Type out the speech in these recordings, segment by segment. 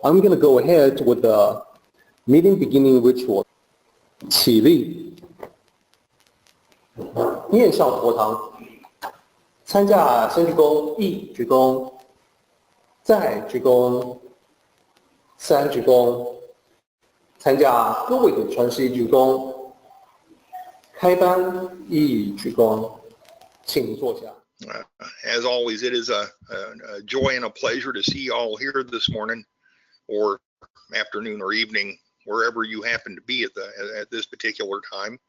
I'm going to go ahead with the meeting beginning ritual. 起立，面向佛堂，参加先鞠躬，一鞠躬，再鞠躬，三鞠躬，参加各位的传世一鞠躬，开班一鞠躬，请坐下。As always, it is a joy and a pleasure to see you all here this morning, or afternoon or evening, wherever you happen to be at this particular time.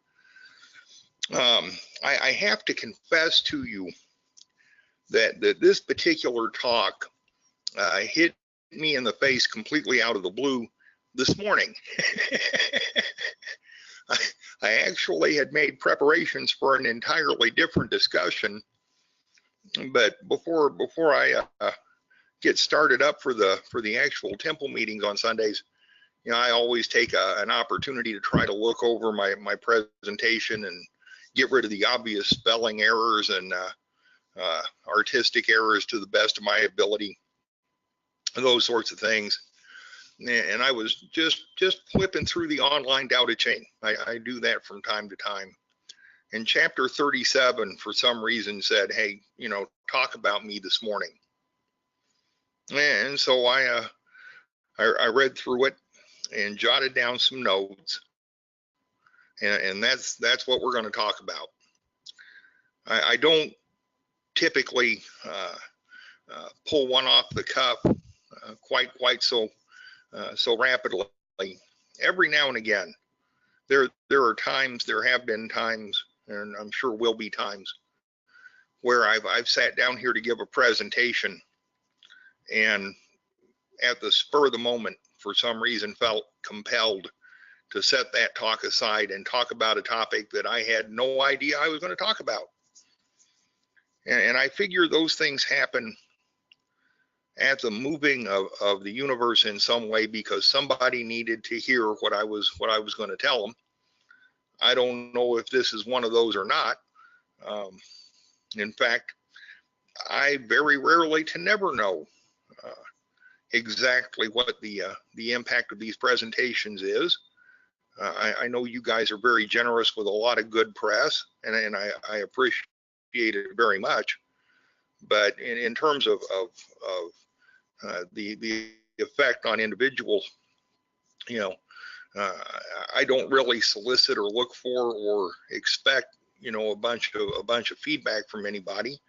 I have to confess to you that this particular talk hit me in the face completely out of the blue this morning. I actually had made preparations for an entirely different discussion, but before I get started up for the actual temple meetings on Sundays, you know, I always take an opportunity to try to look over my presentation and get rid of the obvious spelling errors and artistic errors to the best of my ability, those sorts of things. And I was just flipping through the online Dao De Jing. I do that from time to time. And chapter 37, for some reason, said, hey, you know, talk about me this morning. And so I read through it and jotted down some notes. And that's what we're going to talk about. I don't typically pull one off the cuff quite so rapidly. Every now and again, there are times, there have been times, and I'm sure will be times, where I've sat down here to give a presentation, and at the spur of the moment, for some reason, felt compelled to set that talk aside and talk about a topic that I had no idea I was going to talk about. And I figure those things happen at the moving of the universe in some way, because somebody needed to hear what I was going to tell them. I don't know if this is one of those or not. In fact, I very rarely to never know exactly what the impact of these presentations is. I know you guys are very generous with a lot of good press, and I appreciate it very much. But in terms of the effect on individuals, you know, I don't really solicit or look for or expect, you know, a bunch of feedback from anybody.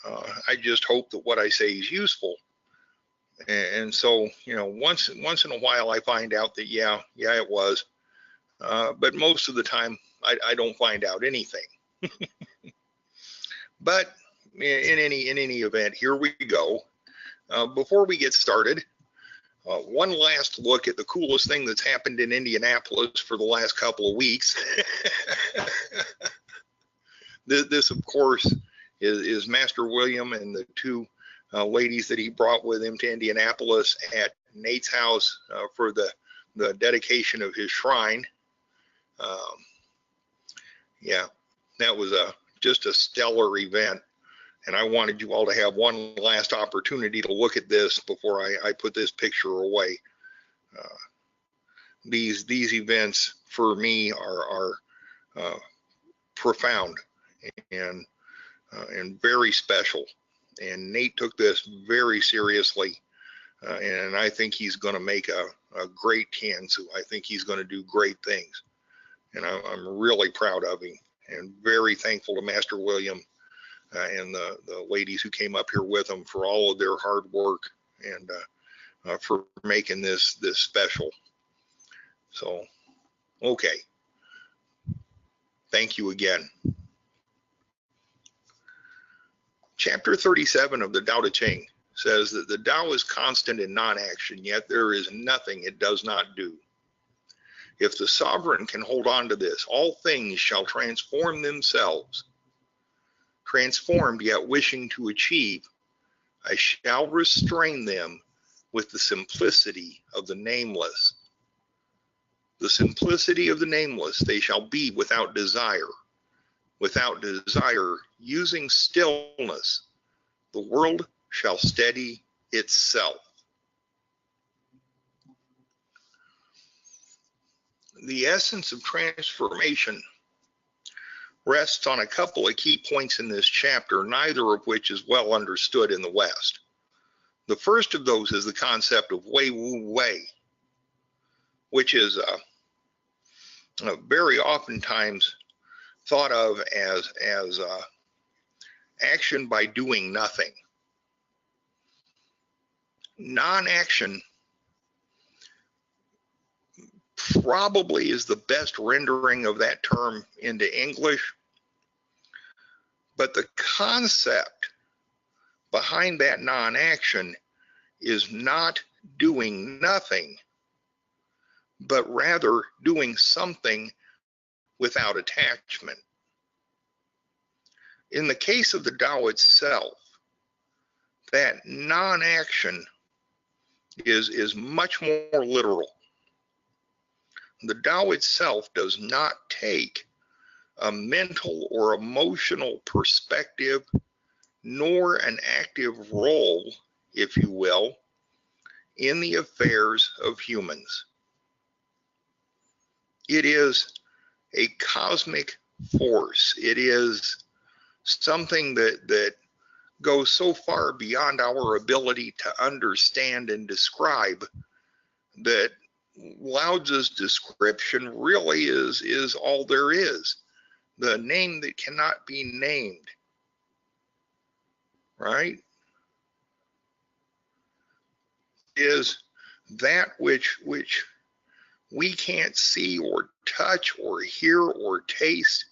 I just hope that what I say is useful. And so, you know, once in a while I find out that yeah it was, but most of the time I don't find out anything. But in any event, here we go. Before we get started, one last look at the coolest thing that's happened in Indianapolis for the last couple of weeks. This, of course, is Master William and the two ladies that he brought with him to Indianapolis at Nate's house for the dedication of his shrine. Yeah, that was just a stellar event. And I wanted you all to have one last opportunity to look at this before I put this picture away. These events for me are profound and very special. And Nate took this very seriously, and I think he's going to make a great Tianzi. I think he's going to do great things, and I'm really proud of him and very thankful to Master William and the ladies who came up here with him for all of their hard work and for making this special. So, okay. Thank you again. Chapter 37 of the Dao De Jing says that the Tao is constant in non-action, yet there is nothing it does not do. If the sovereign can hold on to this, all things shall transform themselves. Transformed yet wishing to achieve, I shall restrain them with the simplicity of the nameless. The simplicity of the nameless they shall be without desire. Without desire, using stillness, the world shall steady itself. the essence of transformation rests on a couple of key points in this chapter, neither of which is well understood in the West. The first of those is the concept of wei wu wei, which is very oftentimes thought of as action by doing nothing. Non-action probably is the best rendering of that term into English, but the concept behind that non-action is not doing nothing, but rather doing something without attachment. In the case of the Tao itself, that non-action is much more literal. The Tao itself does not take a mental or emotional perspective, nor an active role, if you will, in the affairs of humans. It is a cosmic force. It is something that goes so far beyond our ability to understand and describe that Lao Tzu's description really is all there is. The name that cannot be named, right? Is that which we can't see or touch or hear or taste,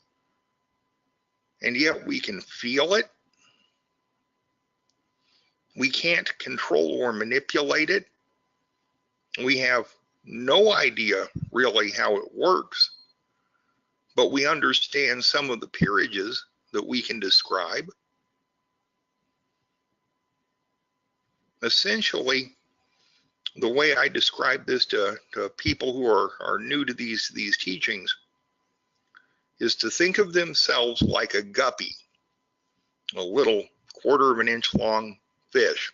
and yet we can feel it. We can't control or manipulate it. We have no idea really how it works, but we understand some of the peerages that we can describe. Essentially, the way I describe this to people who are new to these teachings is to think of themselves like a guppy, a little 1/4 of an inch long fish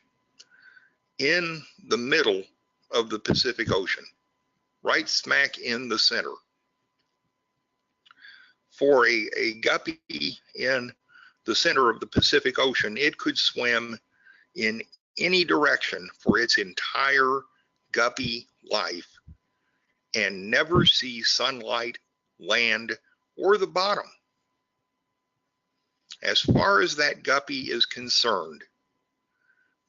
in the middle of the Pacific Ocean, right smack in the center. For a guppy in the center of the Pacific Ocean, it could swim in any direction for its entire guppy life and never see sunlight, land, or the bottom. As far as that guppy is concerned,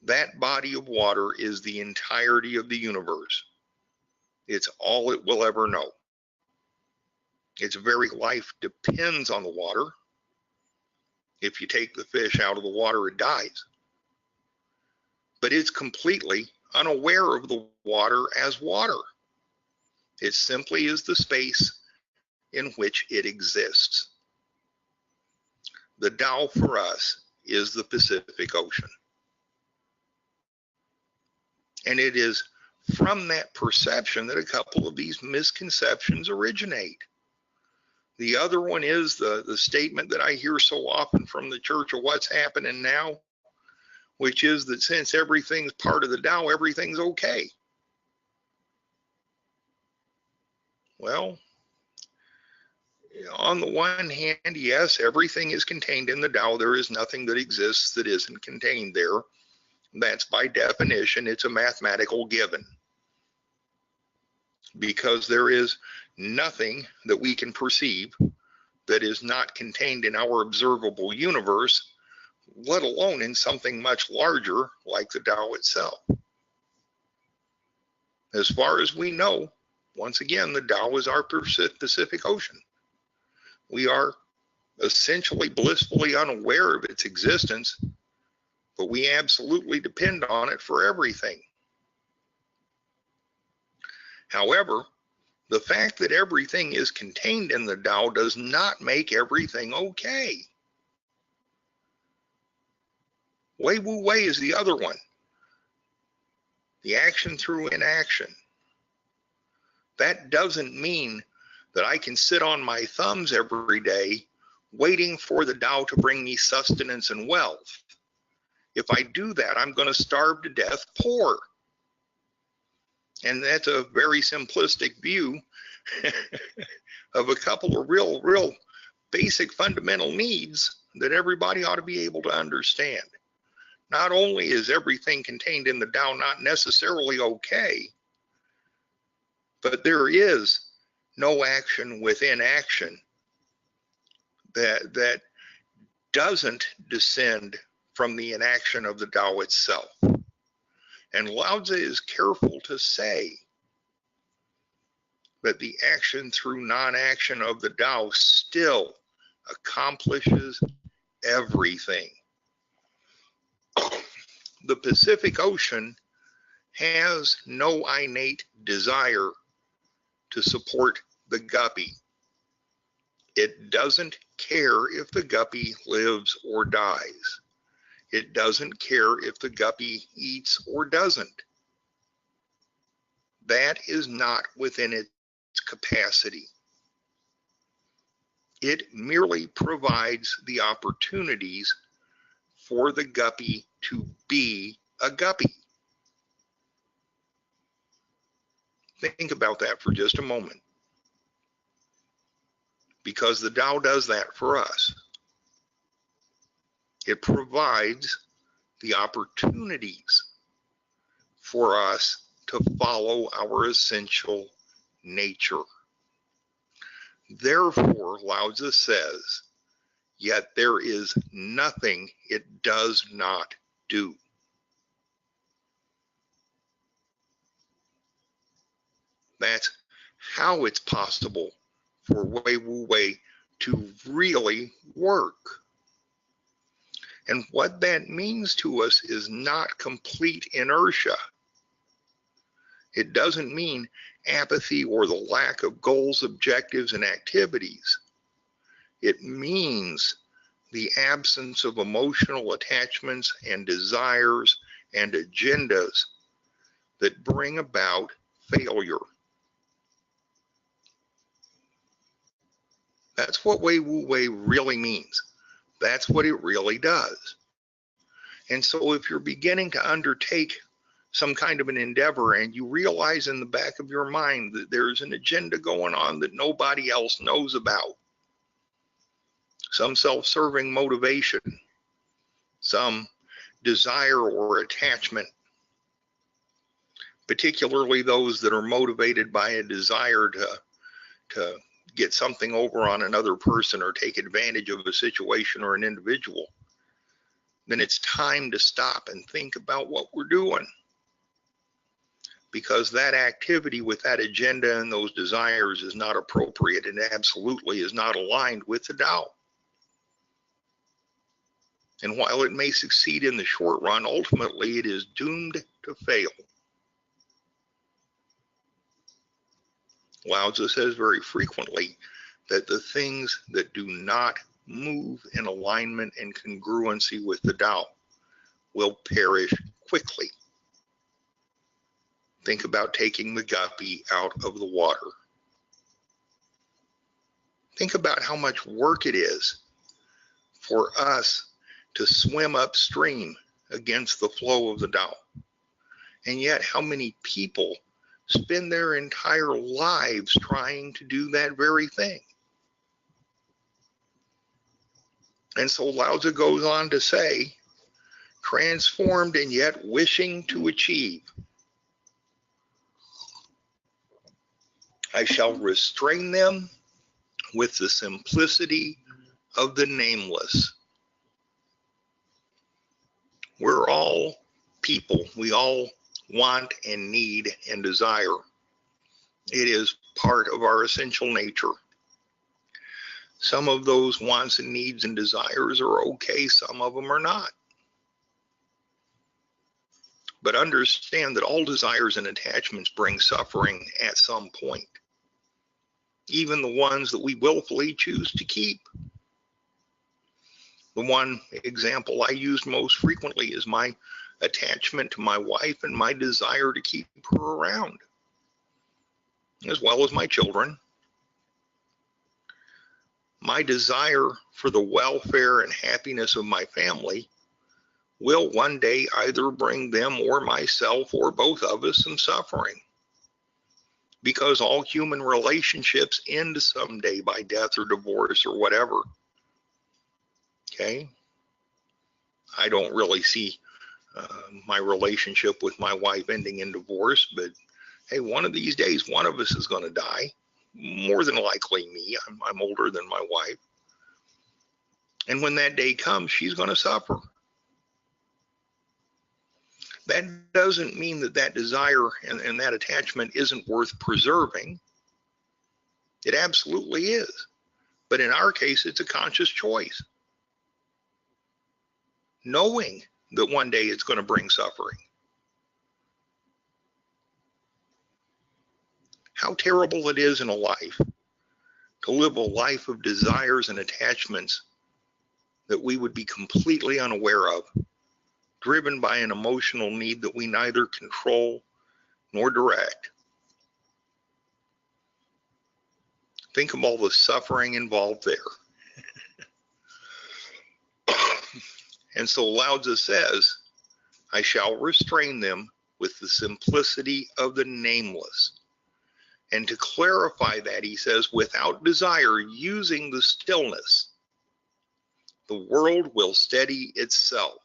that body of water is the entirety of the universe. It's all it will ever know. Its very life depends on the water. If you take the fish out of the water, it dies. But it's completely unaware of the water as water. It simply is the space in which it exists. The Tao for us is the Pacific Ocean. And it is from that perception that a couple of these misconceptions originate. The other one is the statement that I hear so often from the church of what's happening now, which is that since everything's part of the Tao, everything's okay. Well, on the one hand, yes, everything is contained in the Tao. There is nothing that exists that isn't contained there. That's by definition, it's a mathematical given. Because there is nothing that we can perceive that is not contained in our observable universe, let alone in something much larger like the Tao itself. As far as we know, once again, the Tao is our Pacific Ocean. We are essentially blissfully unaware of its existence, but we absolutely depend on it for everything. However, the fact that everything is contained in the Tao does not make everything okay. Wei wu wei is the other one. The action through inaction. That doesn't mean that I can sit on my thumbs every day waiting for the Tao to bring me sustenance and wealth. If I do that, I'm going to starve to death poor. And that's a very simplistic view of a couple of real basic fundamental needs that everybody ought to be able to understand. Not only is everything contained in the Tao not necessarily okay, but there is no action within action that doesn't descend from the inaction of the Tao itself. And Lao Tzu is careful to say that the action through non-action of the Tao still accomplishes everything. The Pacific Ocean has no innate desire to support the guppy. It doesn't care if the guppy lives or dies. It doesn't care if the guppy eats or doesn't. That is not within its capacity. It merely provides the opportunities for the guppy to be a guppy. Think about that for just a moment. Because the Tao does that for us. It provides the opportunities for us to follow our essential nature. Therefore, Lao Tzu says, yet there is nothing it does not do. That's how it's possible for Wei Wu Wei to really work. And what that means to us is not complete inertia. It doesn't mean apathy or the lack of goals, objectives, and activities. It means the absence of emotional attachments and desires and agendas that bring about failure. That's what Wei Wu Wei really means. That's what it really does. And so if you're beginning to undertake some kind of an endeavor and you realize in the back of your mind that there's an agenda going on that nobody else knows about, some self-serving motivation, some desire or attachment, particularly those that are motivated by a desire to get something over on another person or take advantage of a situation or an individual, then it's time to stop and think about what we're doing. Because that activity with that agenda and those desires is not appropriate and absolutely is not aligned with the Tao. And while it may succeed in the short run, ultimately it is doomed to fail. Lao Tzu says very frequently that the things that do not move in alignment and congruency with the Tao will perish quickly. Think about taking the guppy out of the water. Think about how much work it is for us to swim upstream against the flow of the Tao. And yet how many people spend their entire lives trying to do that very thing. And so Lao Tzu goes on to say, transformed and yet wishing to achieve, I shall restrain them with the simplicity of the nameless. We're all people. We all want and need and desire. It is part of our essential nature. Some of those wants and needs and desires are okay, some of them are not. But understand that all desires and attachments bring suffering at some point, even the ones that we willfully choose to keep. The one example I use most frequently is my attachment to my wife and my desire to keep her around, as well as my children. My desire for the welfare and happiness of my family will one day either bring them or myself or both of us some suffering. because all human relationships end someday by death or divorce or whatever. Okay? I don't really see my relationship with my wife ending in divorce, but hey, one of these days, one of us is going to die. More than likely me. I'm older than my wife. And when that day comes, she's going to suffer. That doesn't mean that that desire and that attachment isn't worth preserving. It absolutely is. But in our case, it's a conscious choice. Knowing that one day it's going to bring suffering. How terrible it is in a life to live a life of desires and attachments that we would be completely unaware of, driven by an emotional need that we neither control nor direct. Think of all the suffering involved there. And so Lao Tzu says, I shall restrain them with the simplicity of the nameless. And to clarify that, he says, without desire, using the stillness, the world will steady itself.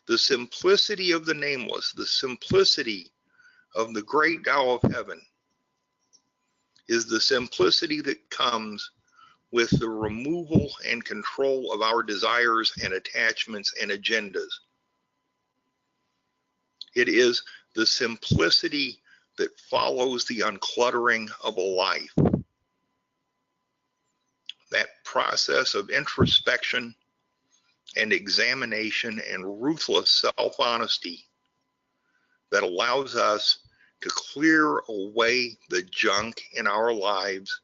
The simplicity of the nameless, the simplicity of the great Tao of heaven, is the simplicity that comes with the removal and control of our desires and attachments and agendas. It is the simplicity that follows the uncluttering of a life. That process of introspection and examination and ruthless self-honesty that allows us to clear away the junk in our lives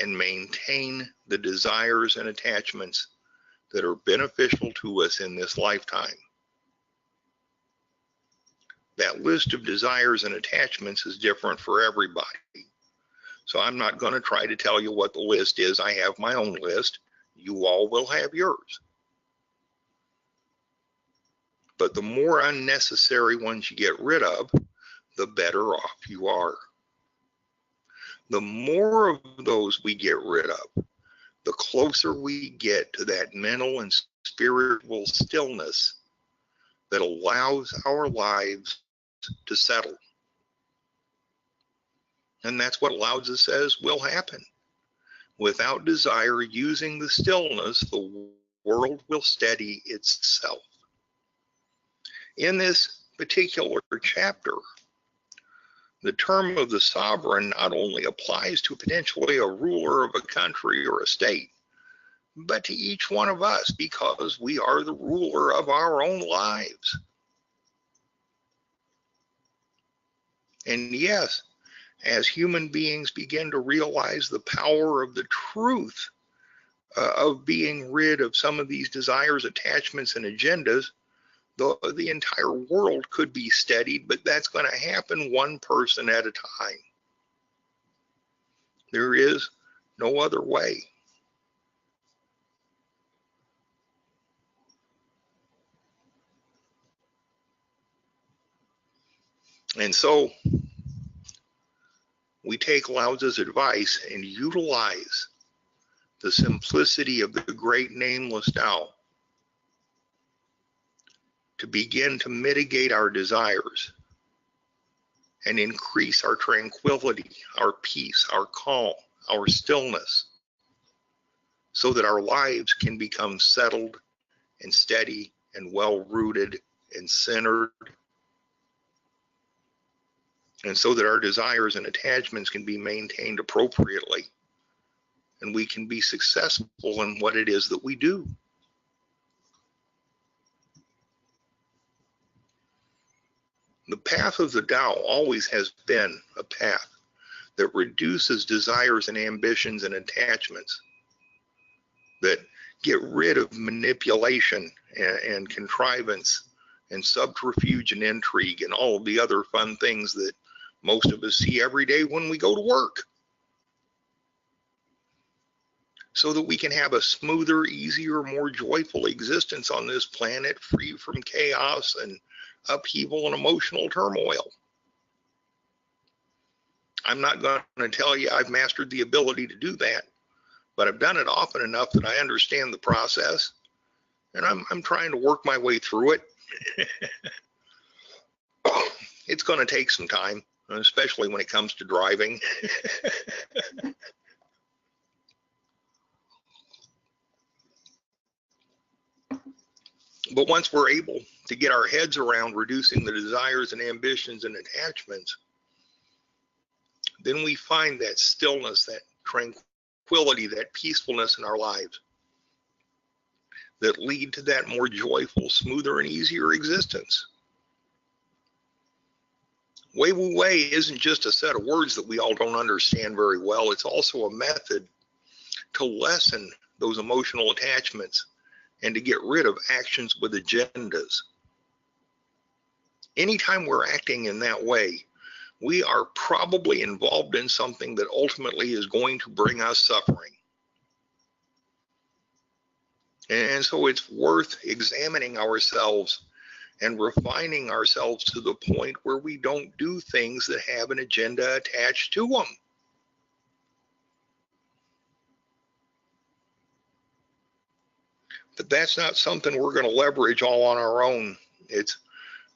and maintain the desires and attachments that are beneficial to us in this lifetime. That list of desires and attachments is different for everybody. So I'm not going to try to tell you what the list is. I have my own list. You all will have yours. But the more unnecessary ones you get rid of, the better off you are. The more of those we get rid of, the closer we get to that mental and spiritual stillness that allows our lives to settle. And that's what Lao Tzu says will happen. Without desire, using the stillness, the world will steady itself. In this particular chapter, the term of the sovereign not only applies to potentially a ruler of a country or a state, but to each one of us, because we are the ruler of our own lives. And yes, as human beings begin to realize the power of the truth of being rid of some of these desires, attachments, and agendas, the entire world could be steadied, but that's going to happen one person at a time. There is no other way. And so we take Lao Tzu's advice and utilize the simplicity of the great nameless Tao to begin to mitigate our desires and increase our tranquility, our peace, our calm, our stillness, so that our lives can become settled and steady and well-rooted and centered, and so that our desires and attachments can be maintained appropriately, and we can be successful in what it is that we do. The path of the Tao always has been a path that reduces desires and ambitions and attachments, that get rid of manipulation and contrivance and subterfuge and intrigue and all of the other fun things that most of us see every day when we go to work, so that we can have a smoother, easier, more joyful existence on this planet, free from chaos and upheaval and emotional turmoil. I'm not going to tell you I've mastered the ability to do that, but I've done it often enough that I understand the process, and I'm trying to work my way through it. It's going to take some time, especially when it comes to driving. But once we're able to get our heads around reducing the desires and ambitions and attachments, then we find that stillness, that tranquility, that peacefulness in our lives that lead to that more joyful, smoother, and easier existence. Wei Wu Wei isn't just a set of words that we all don't understand very well. It's also a method to lessen those emotional attachments and to get rid of actions with agendas. Anytime we're acting in that way, we are probably involved in something that ultimately is going to bring us suffering. And so it's worth examining ourselves and refining ourselves to the point where we don't do things that have an agenda attached to them. But that's not something we're going to leverage all on our own. It's,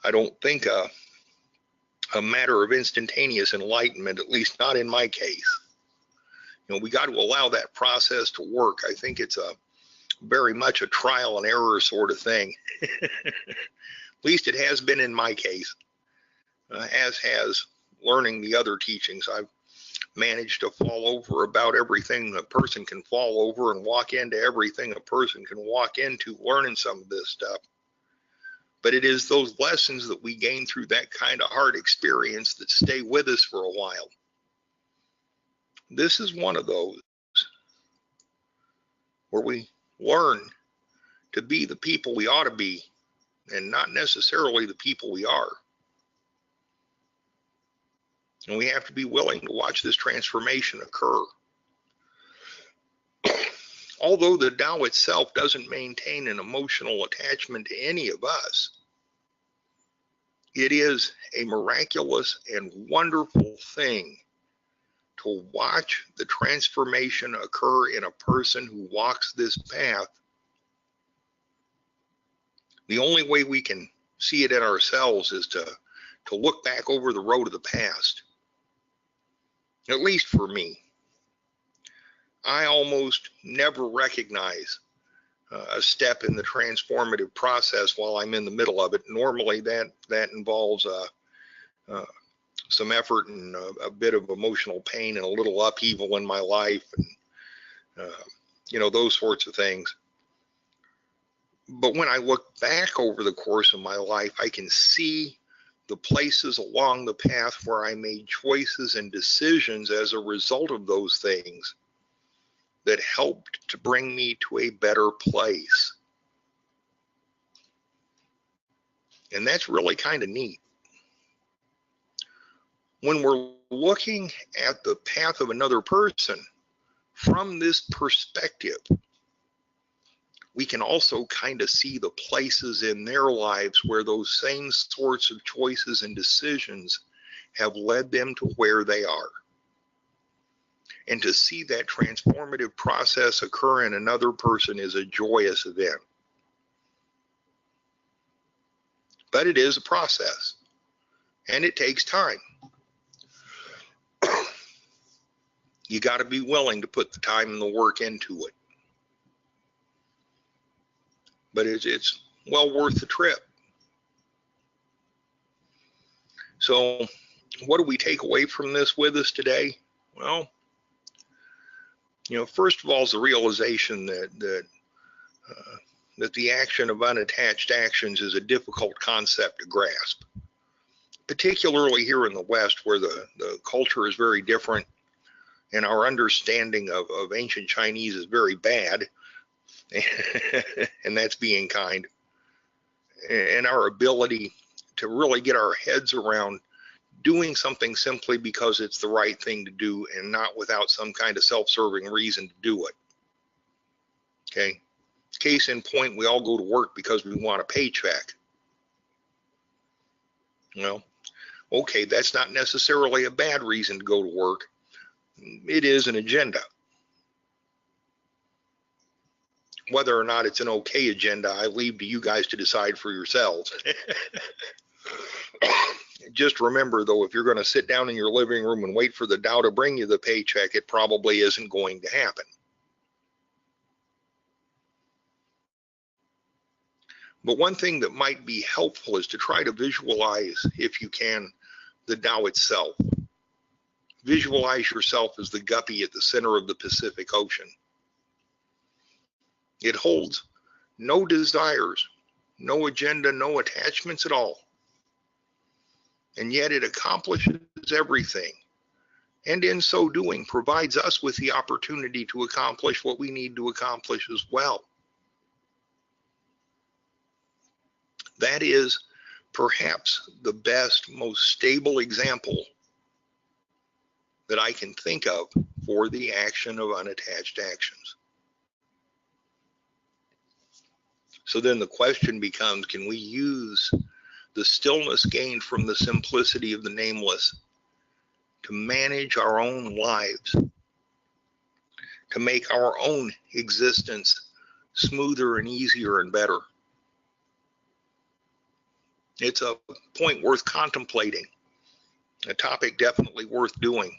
I don't think, a matter of instantaneous enlightenment, at least not in my case. You know, we got to allow that process to work. I think it's very much a trial and error sort of thing. At least it has been in my case, as has learning the other teachings. I've managed to fall over about everything a person can fall over and walk into everything a person can walk into learning some of this stuff. But it is those lessons that we gain through that kind of hard experience that stay with us for a while. This is one of those where we learn to be the people we ought to be and not necessarily the people we are. And we have to be willing to watch this transformation occur. Although the Tao itself doesn't maintain an emotional attachment to any of us, it is a miraculous and wonderful thing to watch the transformation occur in a person who walks this path. The only way we can see it in ourselves is to look back over the road of the past. At least for me. I almost never recognize a step in the transformative process while I'm in the middle of it. Normally that involves some effort and a bit of emotional pain and a little upheaval in my life, and you know, those sorts of things. But when I look back over the course of my life, I can see the places along the path where I made choices and decisions as a result of those things that helped to bring me to a better place. And that's really kind of neat. When we're looking at the path of another person from this perspective, we can also kind of see the places in their lives where those same sorts of choices and decisions have led them to where they are. And to see that transformative process occur in another person is a joyous event. But it is a process, and it takes time. You got to be willing to put the time and the work into it. But it's well worth the trip. So what do we take away from this with us today? Well, you know, first of all is the realization that the action of unattached actions is a difficult concept to grasp, particularly here in the West, where the culture is very different and our understanding of ancient Chinese is very bad. And that's being kind. And our ability to really get our heads around doing something simply because it's the right thing to do and not without some kind of self-serving reason to do it. Okay. Case in point, we all go to work because we want a paycheck. Well, Okay, that's not necessarily a bad reason to go to work. It is an agenda. Whether or not it's an okay agenda, I leave to you guys to decide for yourselves. Just remember, though, if you're going to sit down in your living room and wait for the Tao to bring you the paycheck, it probably isn't going to happen. But one thing that might be helpful is to try to visualize, if you can, the Tao itself. Visualize yourself as the guppy at the center of the Pacific Ocean. It holds no desires, no agenda, no attachments at all. And yet it accomplishes everything. And in so doing, provides us with the opportunity to accomplish what we need to accomplish as well. That is perhaps the best, most stable example that I can think of for the action of unattached actions. So then the question becomes, can we use the stillness gained from the simplicity of the nameless to manage our own lives, to make our own existence smoother and easier and better? It's a point worth contemplating, a topic definitely worth doing.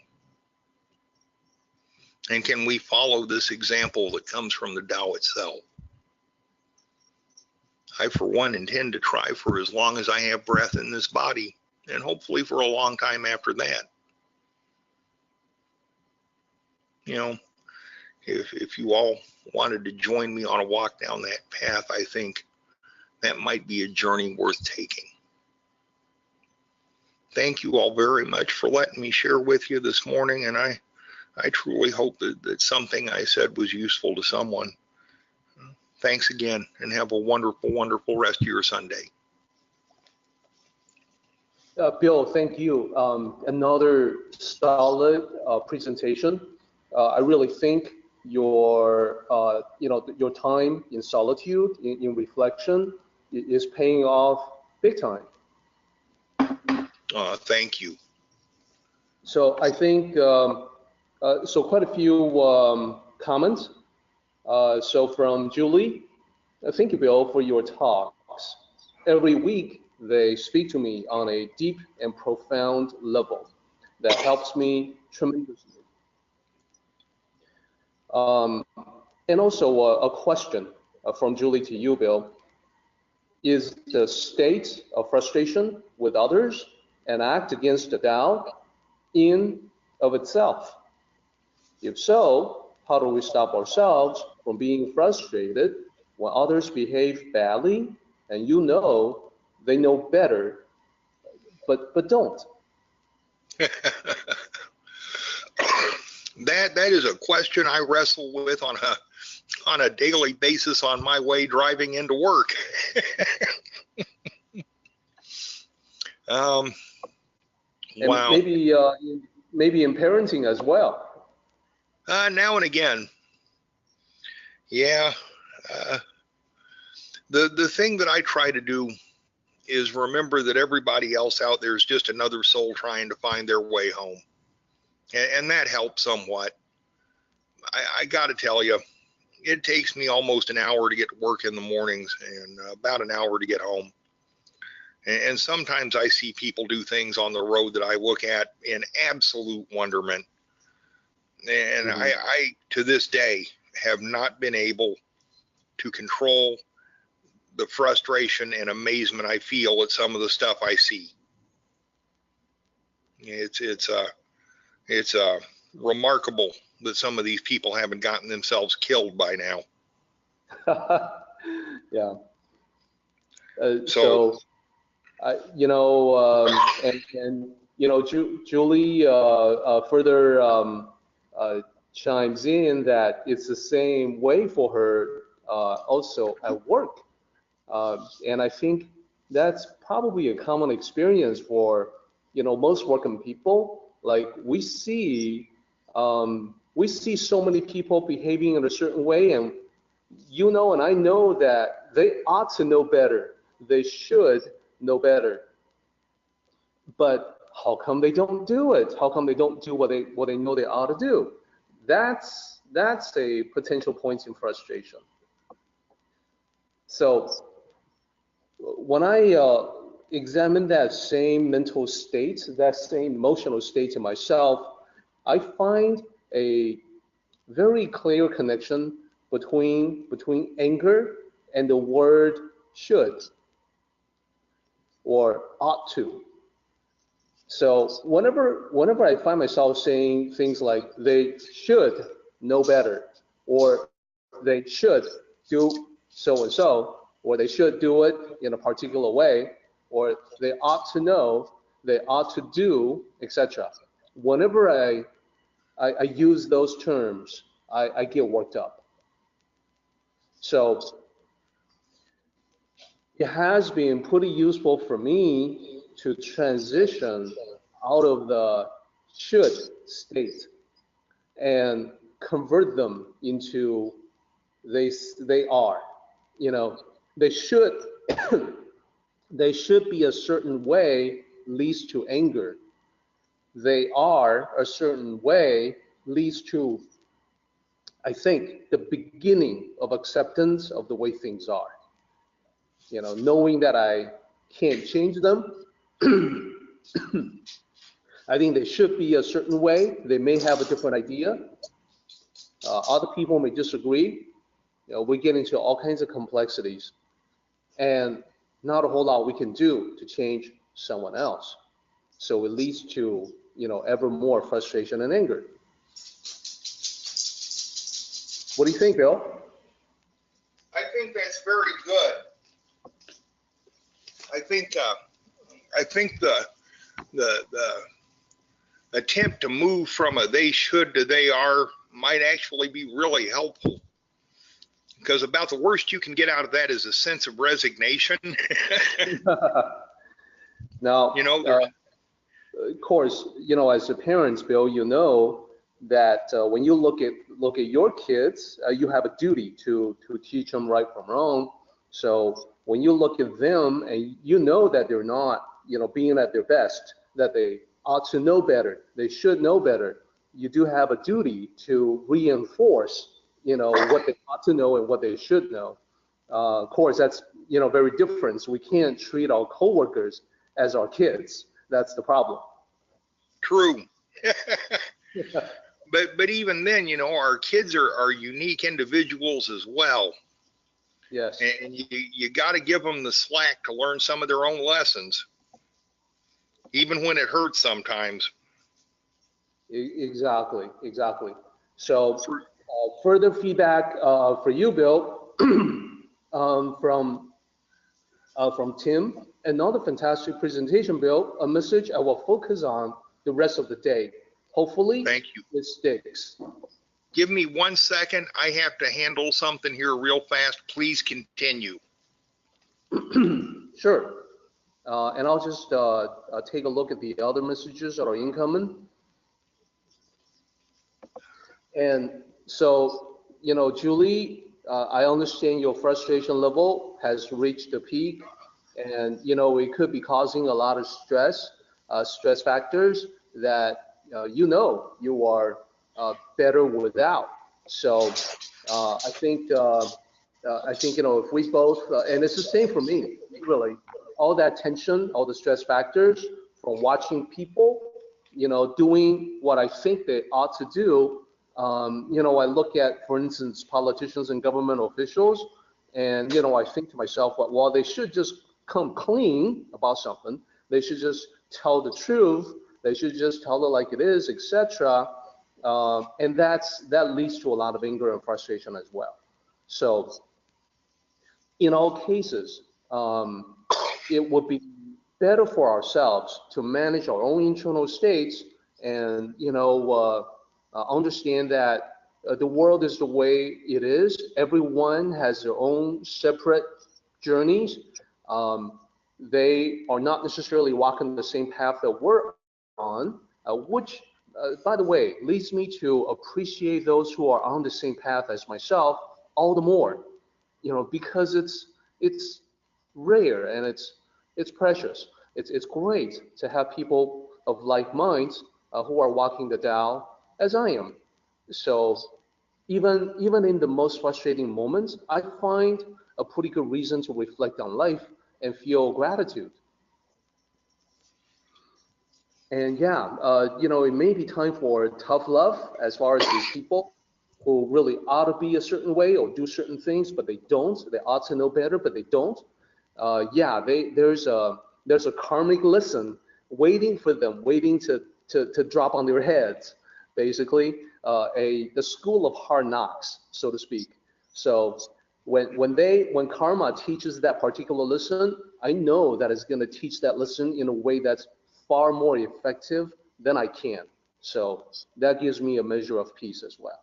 And can we follow this example that comes from the Tao itself? I, for one, intend to try for as long as I have breath in this body, and hopefully for a long time after that. You know, if you all wanted to join me on a walk down that path, I think that might be a journey worth taking. Thank you all very much for letting me share with you this morning, and I truly hope that something I said was useful to someone. Thanks again, and have a wonderful, wonderful rest of your Sunday. Bill, thank you. Another solid presentation. I really think your time in solitude, in reflection, is paying off big time. Thank you. So I think quite a few comments. So from Julie, thank you, Bill, for your talks. Every week, they speak to me on a deep and profound level that helps me tremendously. And also a question from Julie to you, Bill. Is the state of frustration with others an act against the Tao in of itself? If so, how do we stop ourselves from being frustrated when others behave badly and you know they know better, but don't? That is a question I wrestle with on a daily basis on my way driving into work. Wow. Maybe in parenting as well. Now and again. Yeah. The thing that I try to do is remember that everybody else out there is just another soul trying to find their way home. And that helps somewhat. I got to tell you, it takes me almost an hour to get to work in the mornings and about an hour to get home. And sometimes I see people do things on the road that I look at in absolute wonderment. And I, to this day, have not been able to control the frustration and amazement I feel at some of the stuff I see. It's remarkable that some of these people haven't gotten themselves killed by now. Yeah. So Julie further chimes in that it's the same way for her also at work. And I think that's probably a common experience for, most working people. Like we see so many people behaving in a certain way, and and I know that they ought to know better. They should know better. But how come they don't do it? How come they don't do what they know they ought to do? That's a potential point in frustration. So when I examine that same mental state, that same emotional state in myself, I find a very clear connection between anger and the word should or ought to. So whenever I find myself saying things like they should know better, or they should do so and so, or they should do it in a particular way, or they ought to know, they ought to do, etc. Whenever I use those terms, I get worked up. So it has been pretty useful for me to transition out of the should state and convert them into they are. You know, they should they should be a certain way leads to anger. They are a certain way leads to, I think, the beginning of acceptance of the way things are. You know, knowing that I can't change them. I think they should be a certain way. They may have a different idea. Other people may disagree. You know, we get into all kinds of complexities, and not a whole lot we can do to change someone else. So it leads to, you know, ever more frustration and anger. What do you think, Bill? I think that's very good. I think the attempt to move from a they should to they are might actually be really helpful, because about the worst you can get out of that is a sense of resignation. Now, you know, of course, you know, as a parent, Bill, you know that when you look at your kids, you have a duty to teach them right from wrong. So when you look at them and you know that they're not, you know, being at their best, that they ought to know better, they should know better, you do have a duty to reinforce, you know, what they ought to know and what they should know. Of course, that's, you know, very different. So we can't treat our coworkers as our kids. That's the problem. True. But even then, you know, our kids are unique individuals as well. Yes. And you got to give them the slack to learn some of their own lessons, even when it hurts sometimes. Exactly. So further feedback for you, Bill, from Tim. Another fantastic presentation, Bill. A message I will focus on the rest of the day. Hopefully, thank you. It sticks. Give me 1 second. I have to handle something here real fast. Please continue. Sure. And I'll just take a look at the other messages that are incoming. And so, you know, Julie, I understand your frustration level has reached the peak, and, you know, it could be causing a lot of stress factors that, you know, you are better without. So I think, you know, if we both, and it's the same for me, really, all that tension, all the stress factors from watching people, you know, doing what I think they ought to do. You know, I look at, for instance, politicians and government officials, and, you know, I think to myself, well, they should just come clean about something. They should just tell the truth. They should just tell it like it is, etc. And that leads to a lot of anger and frustration as well. So in all cases, it would be better for ourselves to manage our own internal states and, you know, understand that the world is the way it is. Everyone has their own separate journeys. They are not necessarily walking the same path that we're on, which, by the way, leads me to appreciate those who are on the same path as myself all the more, you know, because it's rare and it's precious. It's great to have people like minds who are walking the Tao as I am. So even in the most frustrating moments, I find a pretty good reason to reflect on life and feel gratitude. And yeah, it may be time for tough love as far as these people who really ought to be a certain way or do certain things, but they don't. They ought to know better, but they don't. There's a karmic lesson waiting for them, waiting to drop on their heads, basically, the school of hard knocks, so to speak. So when karma teaches that particular lesson, I know that it's going to teach that lesson in a way that's far more effective than I can. So that gives me a measure of peace as well.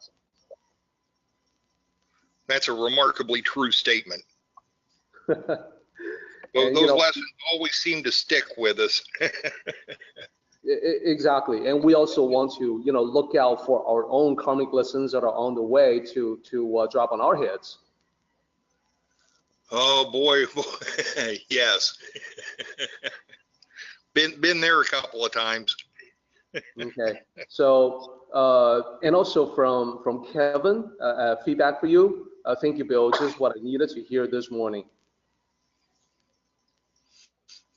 That's a remarkably true statement. And, those lessons always seem to stick with us. Exactly. And we also want to, look out for our own karmic lessons that are on the way to drop on our heads. Oh boy. Yes. Been there a couple of times. Okay. So, and also from Kevin, feedback for you. Thank you, Bill. Just what I needed to hear this morning.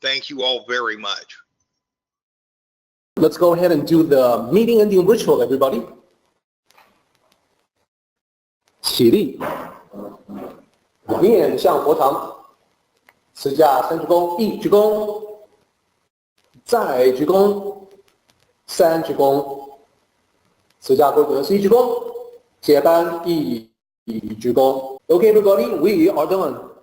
Thank you all very much. Let's go ahead and do the meeting ending ritual, everybody. 起立，面向佛堂，持架3鞠躬，一鞠躬，再鞠躬，3鞠躬，持架规则是1鞠躬，接班一鞠躬。Okay, everybody, we are done.